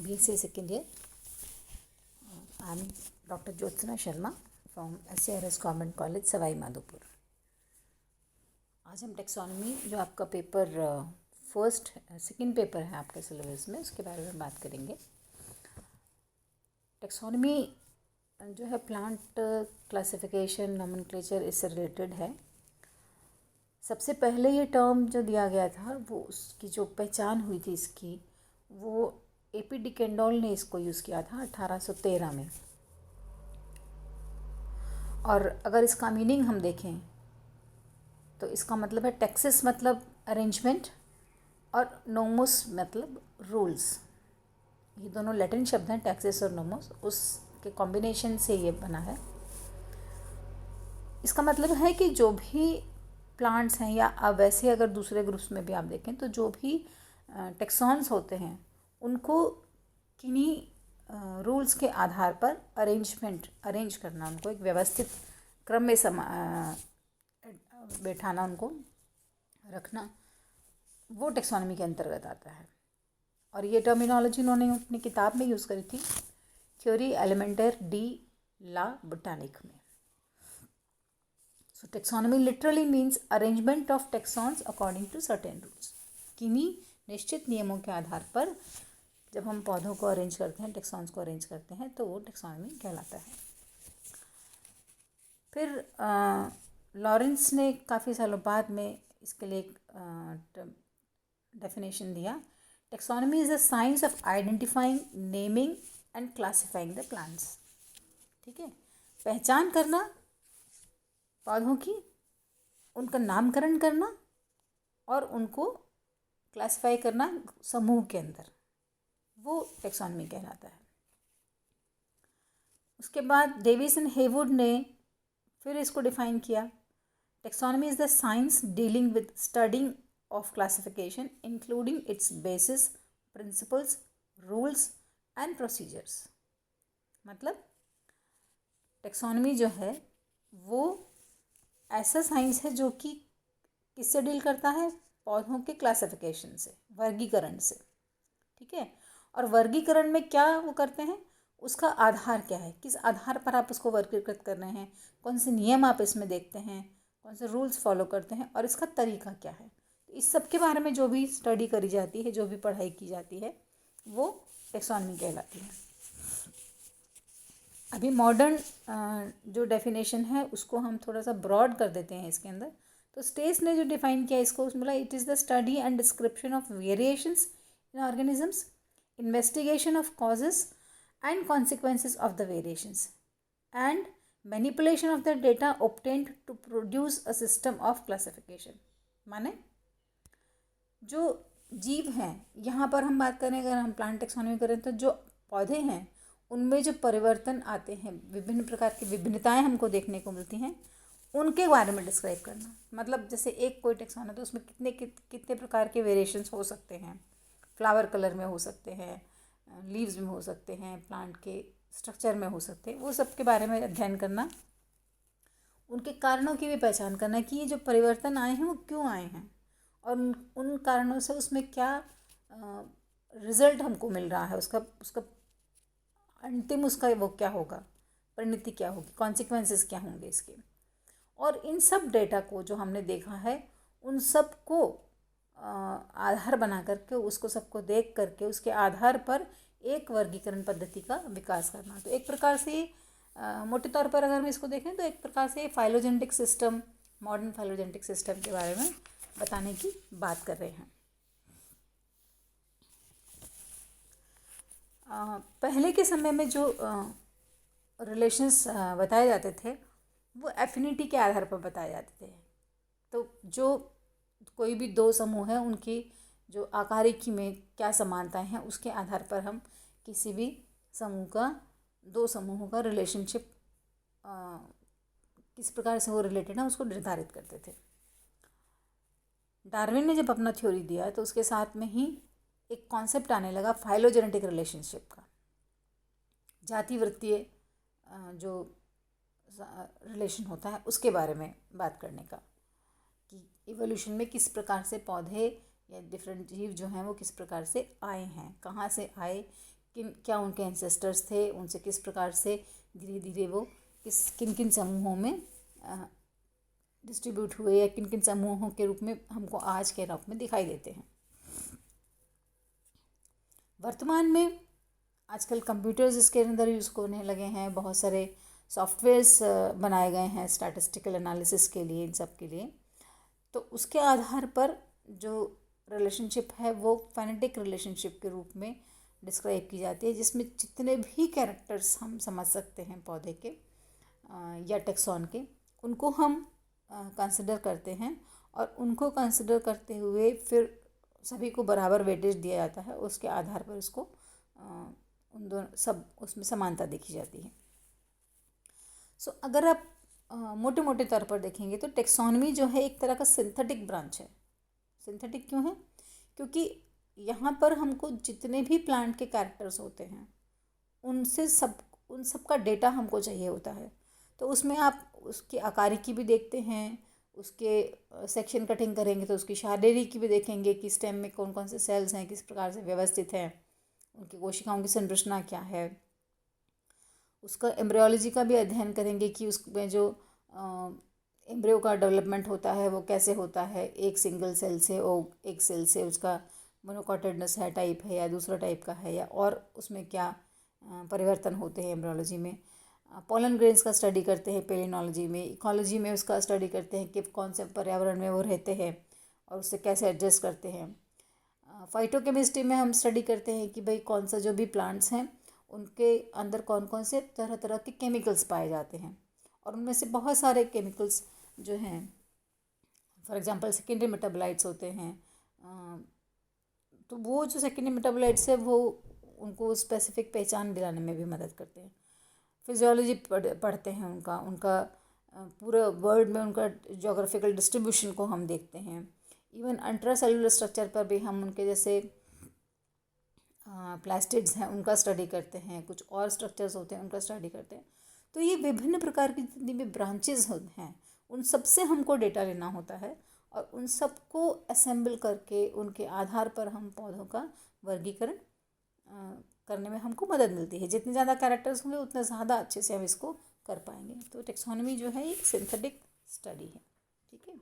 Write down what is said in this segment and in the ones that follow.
BSc second year. I'm Dr. Jyotsna Sharma from SARS Government College, Sawai Madhopur. आज हम taxonomy जो आपका पेपर सेकंड पेपर है आपके सिलेबस में, उसके बारे में बात करेंगे. टेक्सोनॉमी जो है प्लांट क्लासिफिकेशन नोमेनक्लेचर इससे रिलेटेड है. सबसे पहले ये टर्म जो दिया गया था वो उसकी जो पहचान हुई थी इसकी, वो AP डिकेंडॉल ने इसको यूज़ किया था 1813 में. और अगर इसका मीनिंग हम देखें तो इसका मतलब है टेक्सिस मतलब अरेंजमेंट और नोमोस मतलब रूल्स. ये दोनों लैटिन शब्द हैं, टेक्सिस और नोमोस, उसके कॉम्बिनेशन से ये बना है. इसका मतलब है कि जो भी प्लांट्स हैं या वैसे अगर दूसरे ग्रुप्स में भी आप देखें तो जो भी टेक्सॉन्स होते हैं उनको किन्हीं रूल्स के आधार पर अरेंज करना, उनको एक व्यवस्थित क्रम में बैठाना, उनको रखना, वो टेक्सोनॉमी के अंतर्गत आता है. और ये टर्मिनोलॉजी उन्होंने अपनी किताब में यूज़ करी थी, थ्योरी एलिमेंटर डी ला बोटानिक में. So taxonomy literally means arrangement of taxons according to certain rules. किन्हीं निश्चित नियमों के आधार पर जब हम पौधों को अरेंज करते हैं, टेक्सॉन्स को अरेंज करते हैं, तो वो टेक्सोनॉमी कहलाता है. फिर लॉरेंस ने काफ़ी सालों बाद में इसके लिए एक डेफिनेशन दिया. Taxonomy is the science of identifying, naming and classifying the plants. ठीक है, पहचान करना पौधों की, उनका नामकरण करना और उनको क्लासिफाई करना समूह के अंदर, वो टेक्सोनॉमी कहलाता है. उसके बाद डेविस एंड हेवुड ने फिर इसको डिफाइन किया. Taxonomy is the science dealing with studying of classification including it's basis, principles, rules and procedures. मतलब टेक्सोनॉमी जो है वो ऐसा साइंस है जो कि किससे डील करता है, पौधों के क्लासिफिकेशन से, वर्गीकरण से. ठीक है, और वर्गीकरण में क्या वो करते हैं, उसका आधार क्या है, किस आधार पर आप उसको वर्गीकृत कर रहे हैं, कौन से नियम आप इसमें देखते हैं, कौन से रूल्स फॉलो करते हैं और इसका तरीका क्या है. तो इस सब के बारे में जो भी स्टडी करी जाती है, जो भी पढ़ाई की जाती है, वो टेक्सोनॉमी कहलाती है. अभी मॉडर्न जो डेफिनेशन है उसको हम थोड़ा सा ब्रॉड कर देते हैं इसके अंदर. तो स्टेस ने जो डिफाइन किया इसको, उसमें बोला it is the study and description of variations in organisms, investigation of causes and consequences of the variations and manipulation of the data obtained to produce a system of classification. माने जो जीव हैं, यहाँ पर हम बात करें, अगर हम प्लांट टेक्सोनॉमी करें तो जो पौधे हैं उनमें जो परिवर्तन आते हैं, विभिन्न प्रकार की विभिन्नताएं हमको देखने को मिलती हैं, उनके बारे में डिस्क्राइब करना. मतलब जैसे एक कोई टेक्सोन है तो उसमें कितने प्रकार के वेरिएशंस हो सकते हैं. फ्लावर कलर में हो सकते हैं, लीव्स में हो सकते हैं, प्लांट के स्ट्रक्चर में हो सकते हैं, वो सब के बारे में अध्ययन करना. उनके कारणों की भी पहचान करना कि ये जो परिवर्तन आए हैं वो क्यों आए हैं और उन कारणों से उसमें क्या रिज़ल्ट हमको मिल रहा है, उसका अंतिम उसका वो क्या होगा, परिणति क्या होगी, कॉन्सिक्वेंसेस क्या होंगे इसके. और इन सब डेटा को जो हमने देखा है उन सब को आधार बना करके, उसको सबको देख करके उसके आधार पर एक वर्गीकरण पद्धति का विकास करना. तो एक प्रकार से मोटे तौर पर अगर हम इसको देखें तो एक प्रकार से phylogenetic system, modern phylogenetic system के बारे में बताने की बात कर रहे हैं. पहले के समय में जो रिलेशंस बताए जाते थे वो एफिनिटी के आधार पर बताए जाते थे. तो जो कोई भी दो समूह है उनकी जो आकारिकी में क्या समानताएं हैं उसके आधार पर हम किसी भी समूह का, दो समूहों का रिलेशनशिप किस प्रकार से वो रिलेटेड है उसको निर्धारित करते थे. डार्विन ने जब अपना थ्योरी दिया तो उसके साथ में ही एक कॉन्सेप्ट आने लगा फाइलोजेनेटिक रिलेशनशिप का, जातिवृत्तीय जो रिलेशन होता है उसके बारे में बात करने का, कि इवोल्यूशन में किस प्रकार से पौधे या डिफरेंट जीव जो हैं वो किस प्रकार से आए हैं, कहाँ से आए, क्या उनके एंसेस्टर्स थे, उनसे किस प्रकार से धीरे धीरे वो किन किन समूहों में डिस्ट्रीब्यूट हुए या किन किन समूहों के रूप में हमको आज के रूप में दिखाई देते हैं। वर्तमान में आजकल कंप्यूटर्स इसके अंदर यूज़ होने लगे हैं, बहुत सारे सॉफ्टवेयर्स बनाए गए हैं स्टैटिस्टिकल एनालिसिस के लिए, इन सब के लिए। तो उसके आधार पर जो रिलेशनशिप है वो फाइनेटिक रिलेशनशिप के रूप में डिस्क्राइब की जाती है, जिसमें जितने भी कैरेक्टर्स हम समझ सकते हैं पौधे के या टेक्सॉन के, उनको हम कंसिडर करते हैं और उनको कंसिडर करते हुए फिर सभी को बराबर वेटेज दिया जाता है। उसके आधार पर उसको उन दोनों सब उसमें समानता देखी जाती है। सो अगर आप मोटे मोटे तौर पर देखेंगे तो टेक्सोनमी जो है एक तरह का सिंथेटिक ब्रांच है। सिंथेटिक क्यों है? क्योंकि यहाँ पर हमको जितने भी प्लांट के कैरेक्टर्स होते हैं उन सब का डेटा हमको चाहिए होता है। तो उसमें आप उसकी आकारिकी भी देखते हैं, उसके सेक्शन कटिंग करेंगे तो उसकी शारीरिक भी देखेंगे कि स्टेम में कौन कौन से सेल्स हैं, किस प्रकार से व्यवस्थित हैं, उनकी कोशिकाओं की संरचना क्या है। उसका एम्ब्रियोलॉजी का भी अध्ययन करेंगे कि उसमें जो एम्ब्रियो का डेवलपमेंट होता है वो कैसे होता है, एक सिंगल सेल से और एक सेल से उसका मोनोकॉटेडनस है टाइप है या दूसरा टाइप का है, या और उसमें क्या परिवर्तन होते हैं एम्ब्रियोलॉजी में। पोलन ग्रेन्स का स्टडी करते हैं पेलिनोलॉजी में। इकोलॉजी में उसका स्टडी करते हैं कि कौन से पर्यावरण में वो रहते हैं और उससे कैसे एडजस्ट करते हैं। फाइटोकेमिस्ट्री में हम स्टडी करते हैं कि भाई कौन सा जो भी प्लांट्स हैं उनके अंदर कौन कौन से तरह तरह के केमिकल्स पाए जाते हैं, और उनमें से बहुत सारे केमिकल्स जो हैं, फॉर एग्जांपल सेकेंडरी मेटाबोलाइट्स होते हैं। तो वो जो सेकेंडरी मेटाबोलाइट्स है वो उनको स्पेसिफिक पहचान दिलाने में भी मदद करते हैं। फिजियोलॉजी पढ़ते हैं उनका पूरा वर्ल्ड में उनका जोग्राफिकल डिस्ट्रीब्यूशन को हम देखते हैं। इवन इंट्रासेलुलर स्ट्रक्चर पर भी हम उनके जैसे प्लास्टिड्स हैं उनका स्टडी करते हैं, कुछ और स्ट्रक्चर्स होते हैं उनका स्टडी करते हैं। तो ये विभिन्न प्रकार की जितनी भी ब्रांचेस हैं उन सब से हमको डेटा लेना होता है और उन सबको असेंबल करके उनके आधार पर हम पौधों का वर्गीकरण करने में हमको मदद मिलती है। जितने ज़्यादा कैरेक्टर्स होंगे उतने ज़्यादा अच्छे से हम इसको कर पाएंगे। तो टेक्सोनमी जो है एक सिंथेटिक स्टडी है। ठीक है,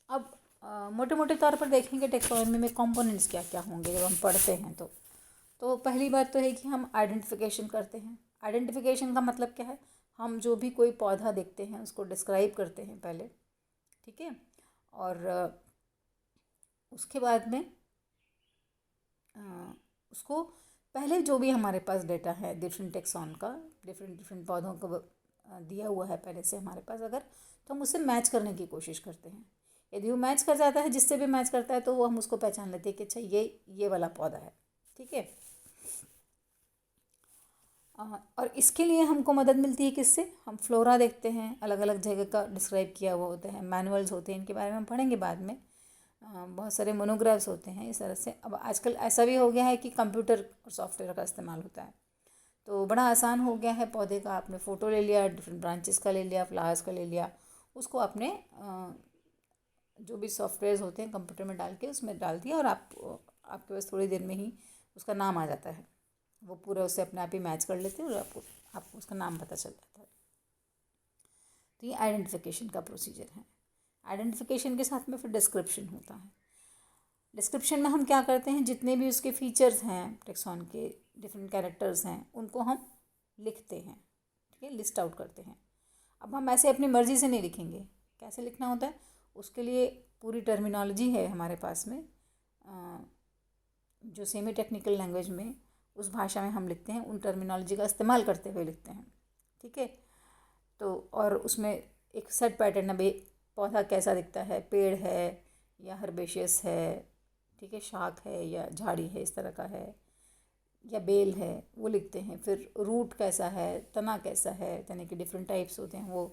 अब मोटे मोटे तौर पर देखेंगे टेक्सोनमी में कंपोनेंट्स क्या क्या होंगे जब हम पढ़ते हैं। तो पहली बात तो है कि हम आइडेंटिफिकेशन करते हैं। आइडेंटिफिकेशन का मतलब क्या है? हम जो भी कोई पौधा देखते हैं उसको डिस्क्राइब करते हैं पहले, ठीक है, और उसके बाद में उसको पहले जो भी हमारे पास डेटा है डिफरेंट टेक्सॉन का, डिफरेंट पौधों को दिया हुआ है पहले से हमारे पास, अगर तो हम उससे मैच करने की कोशिश करते हैं। यदि वो मैच कर जाता है, जिससे भी मैच करता है, तो वो हम उसको पहचान लेते हैं कि अच्छा ये वाला पौधा है। ठीक है, और इसके लिए हमको मदद मिलती है किससे? हम फ्लोरा देखते हैं, अलग अलग जगह का डिस्क्राइब किया हुआ होता है, मैनुअल्स होते हैं, इनके बारे में हम पढ़ेंगे बाद में। बहुत सारे मोनोग्राफ्स होते हैं इस तरह से। अब आजकल ऐसा भी हो गया है कि कंप्यूटर और सॉफ्टवेयर का इस्तेमाल होता है, तो बड़ा आसान हो गया है। पौधे का आपने फ़ोटो ले लिया, डिफरेंट ब्रांचेस का ले लिया, फ्लावर्स का ले लिया, उसको आपने जो भी सॉफ्टवेयर्स होते हैं कंप्यूटर में डाल के उसमें डाल दिया और आपके पास थोड़ी देर में ही उसका नाम आ जाता है। वो पूरा उससे अपने आप ही मैच कर लेते हैं और आपको उसका नाम पता चल जाता है। तो ये आइडेंटिफिकेशन का प्रोसीजर है। आइडेंटिफिकेशन के साथ में फिर डिस्क्रिप्शन होता है। डिस्क्रिप्शन में हम क्या करते हैं, जितने भी उसके फीचर्स हैं टेक्सॉन के, डिफरेंट कैरेक्टर्स हैं, उनको हम लिखते हैं। ठीक है, लिस्ट आउट करते हैं। अब हम ऐसे अपनी मर्ज़ी से नहीं लिखेंगे। कैसे लिखना होता है? उसके लिए पूरी टर्मिनोलॉजी है हमारे पास में, जो सेमी टेक्निकल लैंग्वेज में उस भाषा में हम लिखते हैं, उन टर्मिनोलॉजी का इस्तेमाल करते हुए लिखते हैं। ठीक है, तो और उसमें एक सेट पैटर्न है, पौधा कैसा दिखता है, पेड़ है या हर्बेशियस है, ठीक है, शाख है या झाड़ी है, इस तरह का है, या बेल है, वो लिखते हैं। फिर रूट कैसा है, तना कैसा है, तने के डिफरेंट टाइप्स होते हैं, वो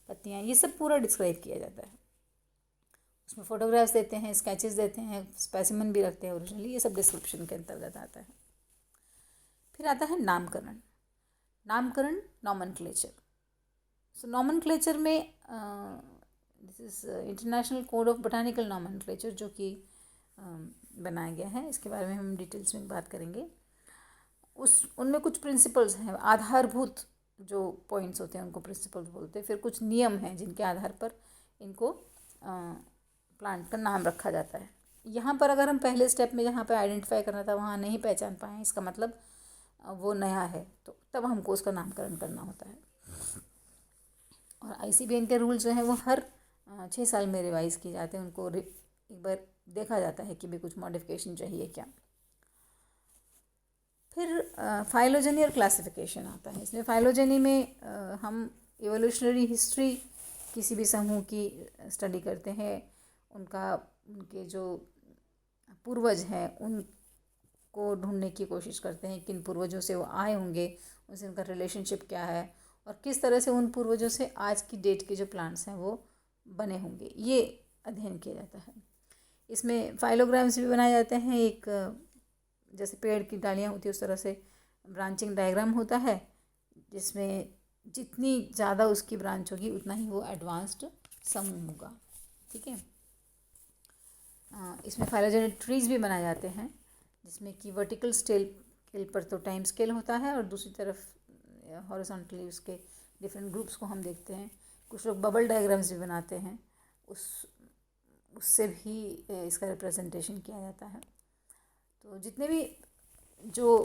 पत्तियाँ, ये सब पूरा डिस्क्राइब किया जाता है। उसमें फ़ोटोग्राफ्स देते हैं, स्केचेस देते हैं, स्पेसिमेन भी रखते हैं ओरिजिनली, ये सब डिस्क्रिप्शन के अंतर्गत आता है। फिर आता है नामकरण। नामकरण, नॉमेनक्लेचर। सो नॉमेनक्लेचर में this is international code of botanical nomenclature, जो कि बनाया गया है, इसके बारे में हम डिटेल्स में बात करेंगे। उनमें कुछ प्रिंसिपल्स हैं, आधारभूत जो पॉइंट्स होते हैं उनको प्रिंसिपल्स बोलते हैं। फिर कुछ नियम हैं जिनके आधार पर इनको प्लांट का नाम रखा जाता है। यहाँ पर अगर हम पहले स्टेप में जहाँ पर आइडेंटिफाई करना था वहाँ नहीं पहचान पाएँ, इसका मतलब वो नया है, तो तब हमको उसका नामकरण करना होता है। और ICBN के रूल जो हैं वो हर 6 साल में रिवाइज़ किए जाते हैं। उनको एक बार देखा जाता है कि भी कुछ मॉडिफिकेशन चाहिए क्या। फिर फाइलोजेनी और क्लासिफिकेशन आता है। इसमें फाइलोजेनी में हम इवोल्यूशनरी हिस्ट्री किसी भी समूह की स्टडी करते हैं, उनके जो पूर्वज हैं उनको ढूंढने की कोशिश करते हैं, किन पूर्वजों से वो आए होंगे, उनसे उनका रिलेशनशिप क्या है और किस तरह से उन पूर्वजों से आज की डेट के जो प्लांट्स हैं वो बने होंगे, ये अध्ययन किया जाता है। इसमें फाइलोग्राम्स भी बनाए जाते हैं। एक जैसे पेड़ की डालियाँ होती है उस तरह से ब्रांचिंग डायग्राम होता है, जिसमें जितनी ज़्यादा उसकी ब्रांच होगी उतना ही वो एडवांस्ड समूह होगा। ठीक है। इसमें फाइलोजेनेटिक ट्रीज भी बनाए जाते हैं, जिसमें कि वर्टिकल स्केल पर तो टाइम स्केल होता है और दूसरी तरफ हॉरिजॉन्टली उसके डिफरेंट ग्रुप्स को हम देखते हैं। कुछ लोग बबल डायग्राम्स भी बनाते हैं, उससे भी इसका रिप्रेजेंटेशन किया जाता है। तो जितने भी जो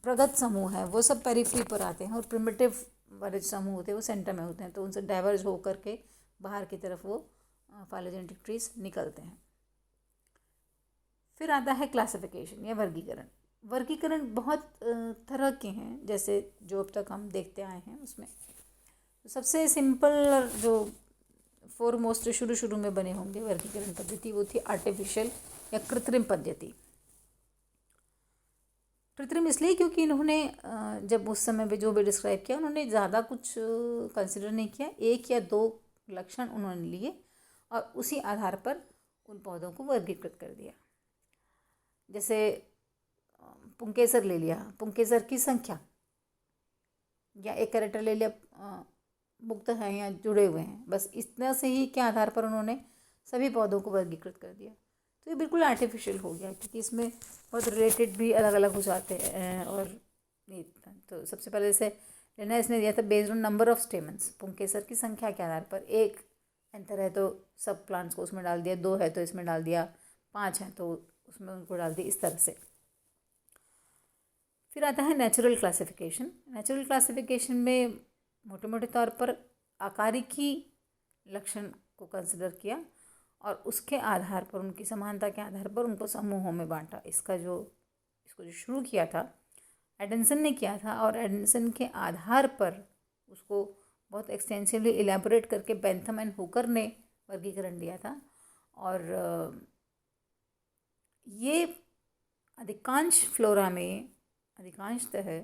प्रगत समूह हैं वो सब पेरिफेरी पर आते हैं और प्रिमिटिव वाले समूह होते हैं वो सेंटर में होते हैं, तो उनसे डाइवर्ज होकर के बाहर की तरफ वो फाइलोजेनेटिक ट्रीज निकलते हैं। फिर आता है क्लासिफिकेशन या वर्गीकरण। वर्गीकरण बहुत तरह के हैं, जैसे जो अब तक हम देखते आए हैं उसमें सबसे सिंपल जो फोरमोस्ट शुरू में बने होंगे वर्गीकरण पद्धति वो थी आर्टिफिशियल या कृत्रिम पद्धति। कृत्रिम इसलिए क्योंकि इन्होंने जब उस समय पे जो भी डिस्क्राइब किया उन्होंने ज़्यादा कुछ कंसिडर नहीं किया, 1 या 2 लक्षण उन्होंने लिए और उसी आधार पर उन पौधों को वर्गीकृत कर दिया। जैसे पुंकेसर ले लिया, पुंकेसर की संख्या या एक कैरेक्टर ले लिया, मुक्त हैं या जुड़े हुए हैं, बस इतना से ही के आधार पर उन्होंने सभी पौधों को वर्गीकृत कर दिया। तो ये बिल्कुल आर्टिफिशियल हो गया, क्योंकि इसमें बहुत रिलेटेड भी अलग अलग हो जाते हैं। और तो सबसे पहले जैसे लेना इसने दिया था based on number of stamens, पुंकेसर की संख्या के आधार पर। 1 एंटर है तो सब प्लांट्स को उसमें डाल दिया, 2 है तो इसमें डाल दिया, 5 है तो उसमें उनको डाल दिया, इस तरह से। फिर आता है नेचुरल क्लासिफिकेशन। नेचुरल क्लासिफिकेशन में मोटे मोटे तौर पर आकारिकी लक्षण को कंसिडर किया और उसके आधार पर, उनकी समानता के आधार पर उनको समूहों में बांटा। इसको जो शुरू किया था एडमसन ने किया था, और एडमसन के आधार पर उसको बहुत एक्सटेंसिवली इलेबोरेट करके बेंथम एंड हुकर ने वर्गीकरण दिया था। और ये अधिकांश फ्लोरा में अधिकांशतः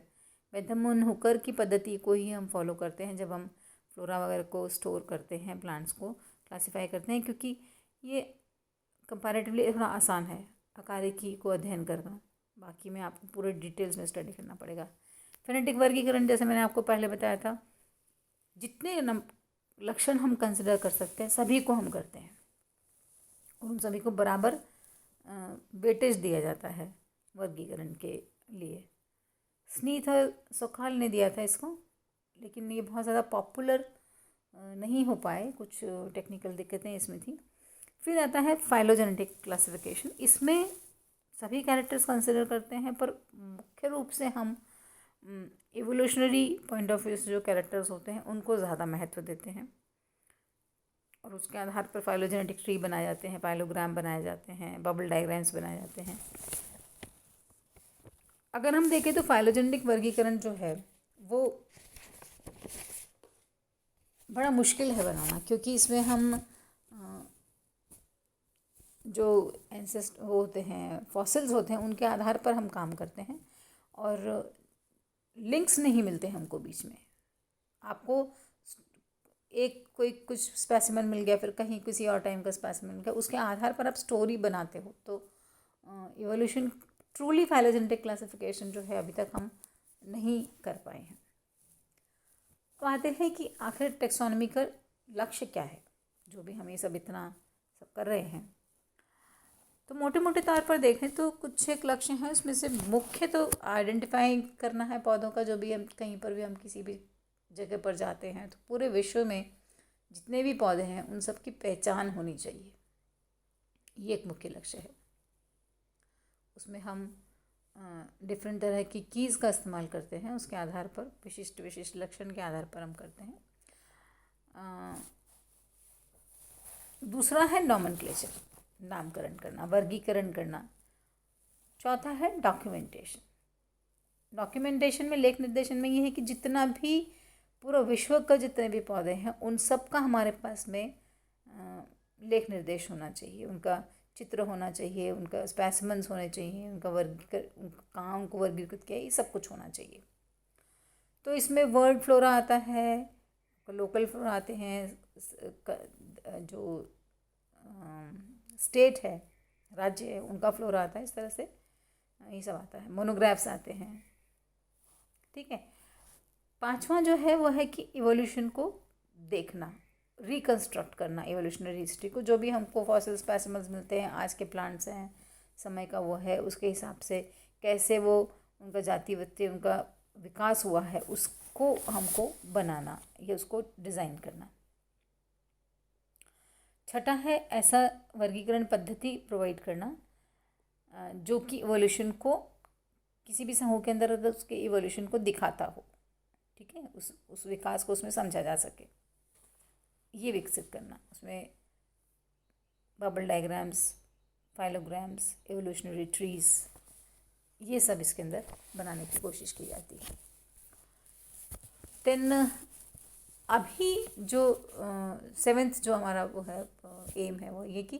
बेंथम एंड हुकर की पद्धति को ही हम फॉलो करते हैं जब हम फ्लोरा वगैरह को स्टोर करते हैं, प्लांट्स को क्लासीफाई करते हैं, क्योंकि ये कंपैरेटिवली थोड़ा आसान है आकारिकी को अध्ययन करना। बाकी में आपको पूरे डिटेल्स में स्टडी करना पड़ेगा। फेनेटिक वर्गीकरण जैसे मैंने आपको पहले बताया था, जितने लक्षण हम कंसिडर कर सकते हैं सभी को हम करते हैं और उन सभी को बराबर वेटेज दिया जाता है वर्गीकरण के लिए। स्नीथ और सोखाल ने दिया था इसको, लेकिन ये बहुत ज़्यादा पॉपुलर नहीं हो पाए, कुछ टेक्निकल दिक्कतें इसमें थी। फिर आता है फाइलोजेनेटिक क्लासिफिकेशन। इसमें सभी कैरेक्टर्स कंसिडर करते हैं, पर मुख्य रूप से हम इवोल्यूशनरी पॉइंट ऑफ व्यू से जो कैरेक्टर्स होते हैं उनको ज़्यादा महत्व देते हैं और उसके आधार पर फाइलोजेनेटिक ट्री बनाए जाते हैं, फाइलोग्राम बनाए जाते हैं, बबल डायग्राम्स बनाए जाते हैं। अगर हम देखें तो फाइलोजेनेटिक वर्गीकरण जो है वो बड़ा मुश्किल है बनाना, क्योंकि इसमें हम जो एंसेस्ट होते हैं, फॉसिल्स होते हैं, उनके आधार पर हम काम करते हैं और लिंक्स नहीं मिलते हमको बीच में। आपको एक कोई कुछ स्पेसिमेन मिल गया, फिर कहीं किसी और टाइम का स्पेसिमेन मिल गया, उसके आधार पर आप स्टोरी बनाते हो। तो इवोल्यूशन ट्रूली फाइलोजेनेटिक क्लासिफिकेशन जो है अभी तक हम नहीं कर पाए हैं। तो आते हैं कि आखिर टेक्सोनॉमी का लक्ष्य क्या है, जो भी हम ये सब इतना सब कर रहे हैं। तो मोटे मोटे तौर पर देखें तो कुछ एक लक्ष्य हैं, उसमें से मुख्य तो आइडेंटिफाई करना है पौधों का। जो भी हम कहीं पर भी हम किसी भी जगह पर जाते हैं तो पूरे विश्व में जितने भी पौधे हैं उन सब की पहचान होनी चाहिए, ये एक मुख्य लक्ष्य है। उसमें हम डिफरेंट तरह की कीज़ का इस्तेमाल करते हैं, उसके आधार पर विशिष्ट विशिष्ट लक्षण के आधार पर हम करते हैं। दूसरा है नॉमेनक्लेचर, नामकरण करना, वर्गीकरण करना। चौथा है डॉक्यूमेंटेशन। डॉक्यूमेंटेशन में, लेख निर्देशन में ये है कि जितना भी पूरा विश्व का जितने भी पौधे हैं उन सब का हमारे पास में लेख निर्देश होना चाहिए, उनका चित्र होना चाहिए, उनका स्पेसिमेंस होने चाहिए, उनका कहाँ उनको वर्गीकृत किया, ये सब कुछ होना चाहिए। तो इसमें वर्ल्ड फ्लोरा आता है, लोकल फ्लोरा आते हैं, जो स्टेट है, राज्य है, उनका फ्लोरा आता है, इस तरह से ये सब आता है। मोनोग्राफ्स आते हैं, ठीक है। पांचवा जो है वो है कि इवोल्यूशन को देखना, रिकंस्ट्रक्ट करना इवोल्यूशनरी हिस्ट्री को। जो भी हमको फॉसिल स्पेसिमेंस मिलते हैं, आज के प्लांट्स हैं, समय का वो है, उसके हिसाब से कैसे वो उनका जाति वृत्ति, उनका विकास हुआ है, उसको हमको बनाना या उसको डिज़ाइन करना। छठा है ऐसा वर्गीकरण पद्धति प्रोवाइड करना जो कि इवोल्यूशन को, किसी भी समूह के अंदर उसके इवोल्यूशन को दिखाता हो, ठीक है, उस विकास को उसमें समझा जा सके, ये विकसित करना। उसमें बबल डायग्राम्स, फाइलोग्राम्स, एवोल्यूशनरी ट्रीज, ये सब इसके अंदर बनाने की कोशिश की जाती है। देन अभी जो 7th जो हमारा वो है एम है वो ये कि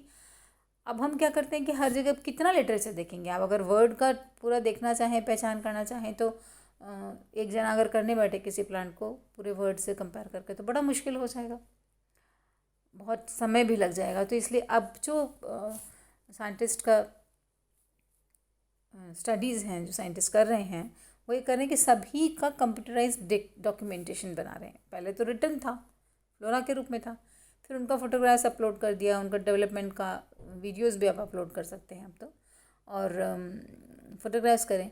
अब हम क्या करते हैं कि हर जगह कितना लिटरेचर देखेंगे। आप अगर वर्ड का पूरा देखना चाहें, पहचान करना चाहें तो एक जना अगर करने बैठे किसी प्लांट को पूरे वर्ड से कंपेयर करके तो बड़ा मुश्किल हो जाएगा, बहुत समय भी लग जाएगा। तो इसलिए अब जो साइंटिस्ट का स्टडीज़ हैं, जो साइंटिस्ट कर रहे हैं, वो ये कर रहे हैं कि सभी का कंप्यूटराइज्ड डॉक्यूमेंटेशन बना रहे हैं। पहले तो रिटन था, फ्लोरा के रूप में था, फिर उनका फोटोग्राफ्स अपलोड कर दिया, उनका डेवलपमेंट का वीडियोस भी आप अपलोड कर सकते हैं अब तो, और फोटोग्राफ्स करें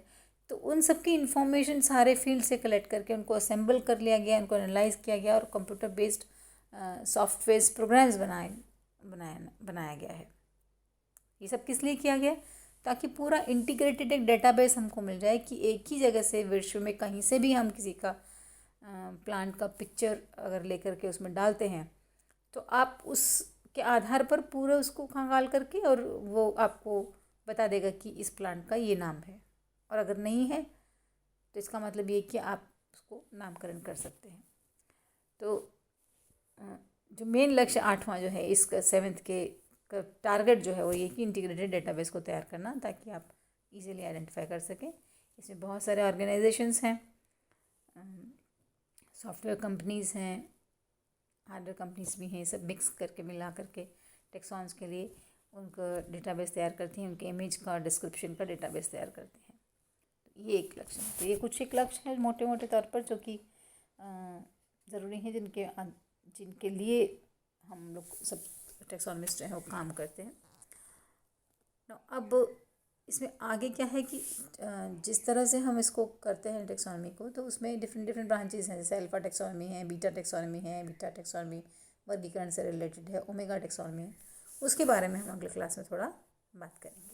तो उन सब की इंफॉर्मेशन सारे फील्ड से कलेक्ट करके उनको असेंबल कर लिया गया, उनको एनालाइज किया गया और कंप्यूटर बेस्ड सॉफ्टवेयर प्रोग्राम्स बनाया गया है। ये सब किस लिए किया गया? ताकि पूरा इंटीग्रेटेड एक डेटाबेस हमको मिल जाए कि एक ही जगह से विश्व में कहीं से भी हम किसी का प्लांट का पिक्चर अगर लेकर के उसमें डालते हैं तो आप उसके आधार पर पूरा उसको खंगाल करके और वो आपको बता देगा कि इस प्लांट का ये नाम है, और अगर नहीं है तो इसका मतलब ये कि आप उसको नामकरण कर सकते हैं। तो जो मेन लक्ष्य 8वां जो है इसका 7th के टारगेट जो है वो ये कि इंटीग्रेटेड डेटाबेस को तैयार करना, ताकि आप इजीली आइडेंटिफाई कर सकें। इसमें बहुत सारे ऑर्गेनाइजेशंस हैं, सॉफ्टवेयर कंपनीज़ हैं, हार्डवेयर कंपनीज भी हैं, सब मिक्स करके मिला करके टेक्सॉन्स के लिए उनका डेटाबेस तैयार करती हैं, उनके इमेज का डिस्क्रिप्शन का डेटाबेस तैयार करती हैं। तो ये एक लक्ष्य है। तो ये कुछ एक लक्ष्य है मोटे मोटे तौर पर जो कि ज़रूरी है, जिनके लिए हम लोग सब टेक्सोनमिस्ट हैं वो काम करते हैं। अब इसमें आगे क्या है कि जिस तरह से हम इसको करते हैं टेक्सोनमी को, तो उसमें डिफरेंट ब्रांचेस हैं, जैसे अल्फा टेक्सोनमी है, बीटा टेक्सोनमी है, बीटा टेक्सोनमी वर्गीकरण से रिलेटेड है, ओमेगा टेक्सोनमी है। उसके बारे में हम अगले क्लास में थोड़ा बात करेंगे।